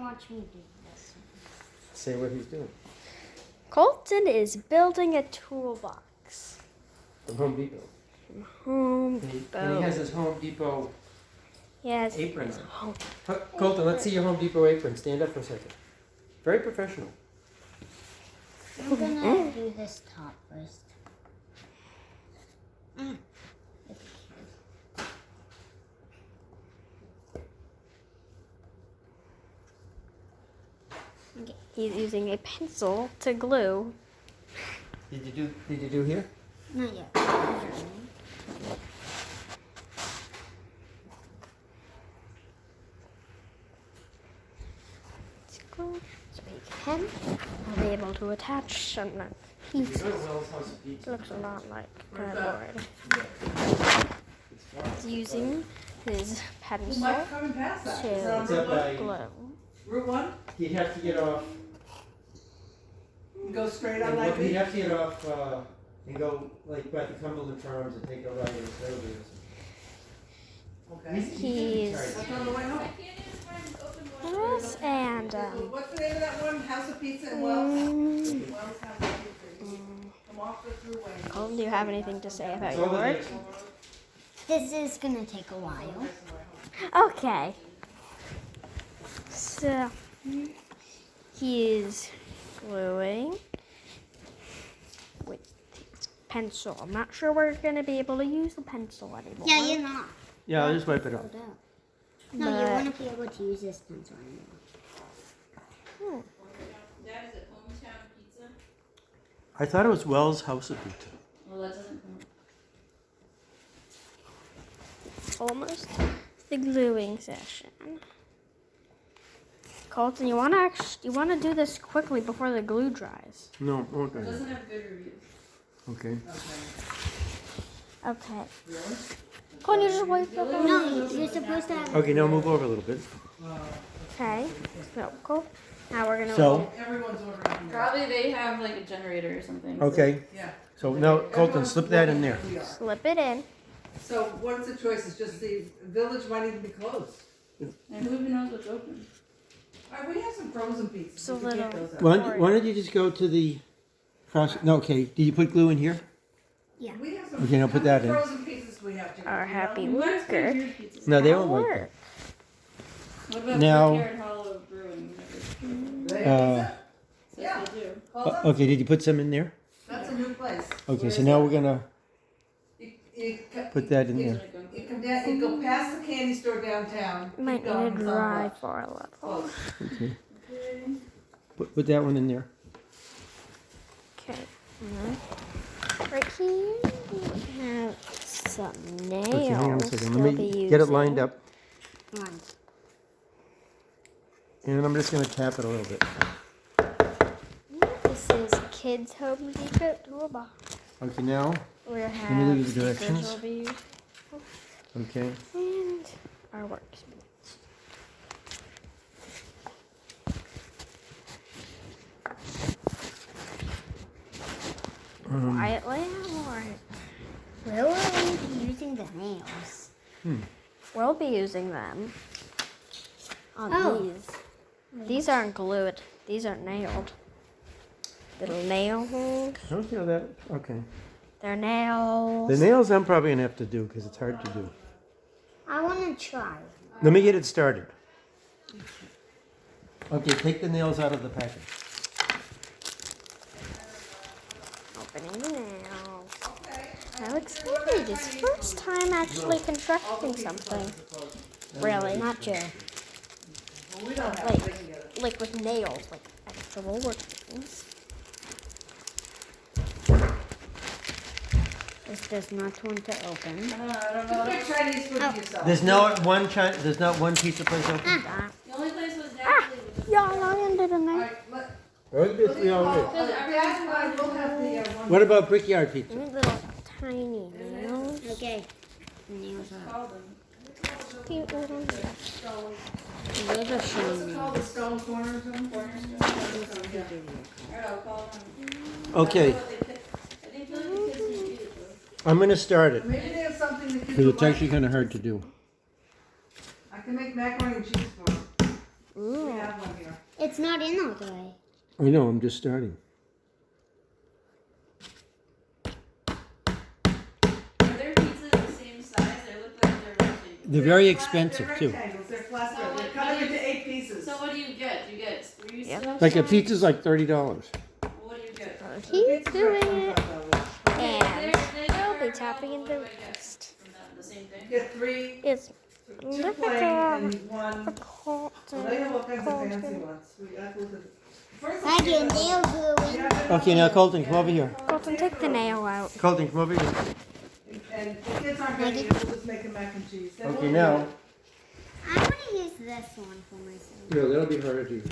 watch me do this. Say what he's doing. Colton is building a toolbox. From Home Depot. Home And he Depot. has his Home Depot Yes. apron. Home. Colton, let's see your Home Depot apron. Stand up for a second. Very professional. I'm gonna do this top first. He's using a pencil to glue. Did you do here? Not yet. It's glue, so he can be able to attach some pieces. It looks a lot like cardboard. He's using his pencil to glue. Route 1? He'd have to get off. Go straight on like He'd this? have to get off and go like by the Cumberland Farms and take a right and stay over Okay. He's That's on the way home. this and What's the name of that one? House of Pizza in Wells? Wells House of Pizza. Come off the thruway. Colton, do you have anything to say about It's your over work? This is gonna take a while. Okay. So he's gluing with his pencil. I'm not sure we're gonna be able to use the pencil anymore. Yeah, you're not. Yeah, I'll just wipe it off. No, you But- won't be able to use this pencil anymore. Dad, is it Hometown Pizza? I thought it was Wells House of Pizza. Well, that doesn't come. Almost the gluing session. Colton, you wanna do this quickly before the glue dries. No, It okay. doesn't have good reviews. Okay. Okay. Colton, you just wipe it off. No, you're supposed to have. Okay, now move over a little bit. Okay. So cool. Now we're gonna. So, Everyone's ordering. Probably they have like a generator or something. okay. Yeah. So now, Colton, slip that in there. We are. Slip it in. So what's the choice? It's just the village might even be closed. And who even knows what's open? All right, we have some frozen pizzas. It's a We can get little- those out. Why don't you just go to the cross? No, okay. Did you put glue in here? Yeah. We have some. Okay, now put that in. How many frozen pizzas we have to Our happy You guys can worker. do pizzas. No, they That'll won't like work. What about Now- Carrot Hollow Brewing? They Uh, have pizza? Says Yeah. they do. Call that. them. Okay, did you put some in there? That's a new place. Okay, Where so is now it? we're gonna You put that in you- there. You come down, you go past the candy store downtown. Might keep need going, to it's on dry left. for a little. Close. Okay. Okay. Put that one in there. Okay. Right here we have some nails. Okay, hang on a second. we'll Let be me get it using. lined up. One. And I'm just gonna tap it a little bit. This is Kids Home Depot toolbox. Okay, now, We me have leave the stickers directions. we'll be using, okay. and our workspace. Quietly, or Where will we be using the nails? we'll be using them on Oh. these. These aren't glued. These are nailed. Little nail holes. I don't know that. Okay. They're nails. The nails I'm probably gonna have to do because it's hard to do. I want to try. Let me get it started. Okay, take the nails out of the package. Opening the nails. How excited! It's first time actually constructing something. Really? Not Joe. Well, we don't have to get it. Like with nails, like actual work things. This does not want to open. I don't know. Just make Chinese food yourself. There's not one pizza place open. The only place was naturally with Yeah, I landed in All there. right, let. We all did. Dad and I will have the one. What about Brickyard Pizza? Little tiny nails. Okay. Nails are. called them. Cute little nails. Those are What's it shiny. called, the stone corner or something? Alright, I'll call them. Okay, I think the kids need to eat it though. I'm gonna start it Maybe they have something the kids because would it's like. actually kind of hard to do. I can make macaroni and cheese for them. We Ooh. have one here. It's not in all the way. I know, I'm just starting. Are their pizzas the same size? They look like they're rectangles. They're very They're expensive too. rectangles, they're clustered. So They're what cut do into you- 8 pieces. So what do you get? You get three Yeah. stuff? Like a pizza's like $30. What do you get? He's doing it. Okay, And they're I'll be different. tapping in What the do I get rest. from them? The same thing? Get 3, It's 2 difficult. plain and 1. Well, they Colton. have all kinds of fancy ones. I looked at first I let's get get nail those. gluing. Yeah, Okay, now Colton, come over here. Colton, take the nail out. Colton, come over here. And the kids aren't gonna eat it, we'll just make a mac and cheese. Then Okay, we'll- now. I want to use this one for myself. No, that'll be harder to do.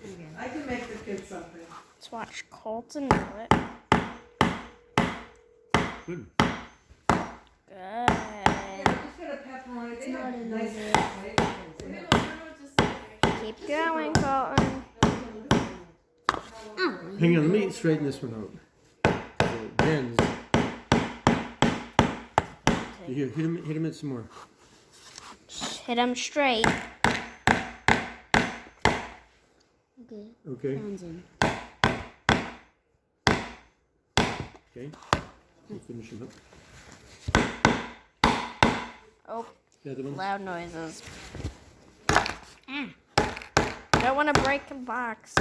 Okay. I can make the kids something. Let's watch Colton do it. Good. Good. Yeah, just get a pepperoni. They have nice flavors. Keep going, Colton. Oh, Hang on, let me straighten this one out. So it bends. Here, hit him it some more. Just hit him straight. okay. Okay, Sounds in. okay. I'll finish him up. Oh, The other one? loud noises. Ah. Don't want to break the box.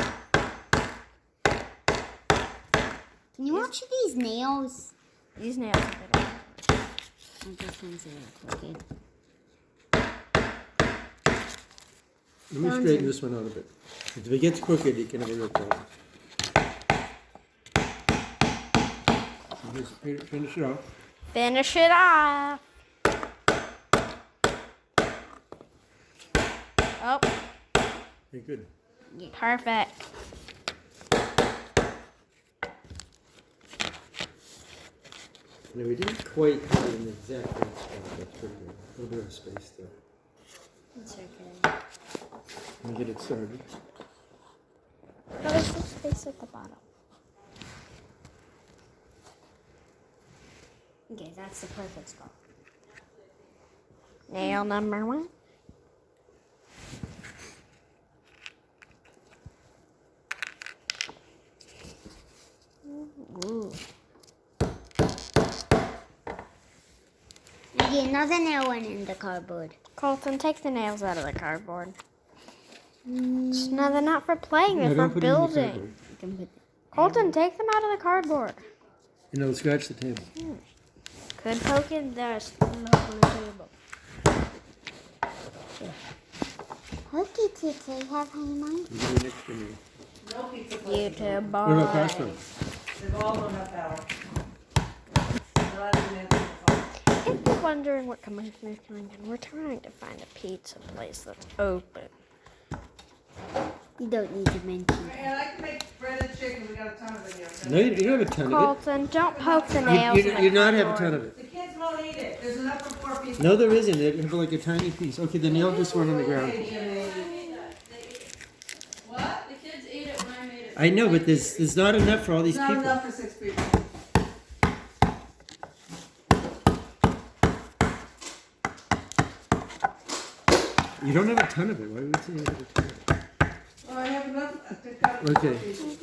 Can you watch these nails? These nails are big. Oh, this one's crooked. Let me straighten this one out a bit. If it gets crooked, you can have a real problem. So just finish it off. Finish it off. Oh, Okay, good. perfect. No, we didn't quite have it in the exact right spot. That's pretty good. A little bit of space there. It's okay. Let me get it started. Oh, there's some space at the bottom. Okay, that's the perfect spot. Nail number 1. Ooh. Okay, another nail went in the cardboard. Colton, take the nails out of the cardboard. No, they're not for playing, No, they're don't for put it in the building. cardboard. You can put Colton, take them out of the cardboard. And it'll scratch the table. Could poke in there, still up on the table. Hokey Titty, have any money? You get it next to me. No pizza places. YouTube What about boy. pasta? They've all run up hour. Not even answering the phone. If you're wondering what commotion is going on, we're trying to find a pizza place that's open. You don't need to mention. And I can make breaded chicken, we got a ton of it here. No, you don't have a ton of Colton, don't poke the it. nails in the You not have a cardboard. ton of it. The kids won't eat it, there's enough for 4 people. No, there isn't. They have like a tiny piece. Okay, the nail just went on the ground. I made that. They ate it. What? The kids ate it when I made it. I know, but there's not enough for all these Not people. enough for 6 people. You don't have a ton of it. Why would you say you have a ton of it? Well, I have enough to cut it Okay. for 4 pieces.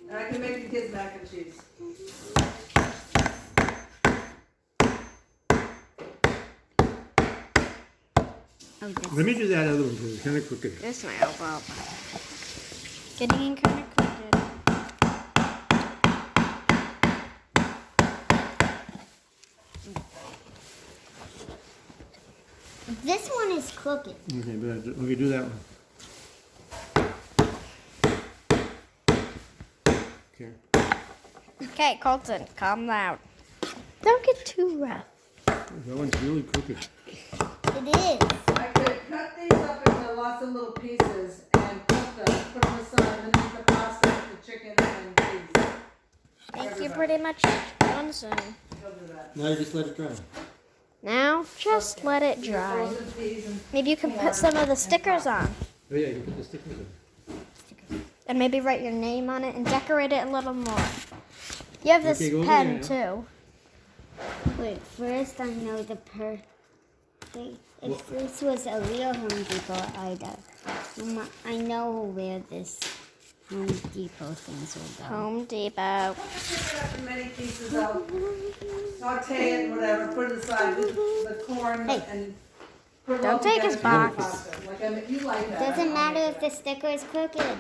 And I can make the kids mac and cheese. Oh, this. Let me do that other one because it's kind of crooked. This nail's up. Getting in kind of crooked. This one is crooked. Okay, but okay, do that one. Okay. Okay, Colton, calm down. Don't get too rough. That one's really crooked. It is. I could cut these up into lots of little pieces and cook them, put them aside, and then eat the pasta, the chicken, and cheese. Think you're pretty much done soon. Go do that. Now you just let it dry. Now, just let it dry. Frozen peas and Maybe you can put some of the stickers on. Oh yeah, you can put the stickers in. And maybe write your name on it and decorate it a little more. You have this Okay, go over pen there too. Wait, first I know the If this was a real Home Depot, I'd I know where this Home Depot things will go. Home Depot. Pick it up in many pieces out, saute it, whatever, put it aside with the corn Hey. and put it Don't all take together his and box. pasta. Like I mean, you like that. Doesn't I'll matter make if the that. sticker is crooked.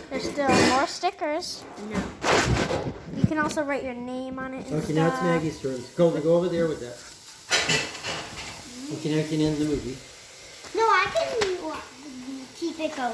There's still more stickers. No. You can also write your name on it and Okay, now it's stuff. Maggie's turn. Go over there with that. Okay, now you can end the movie. No, I can keep it going.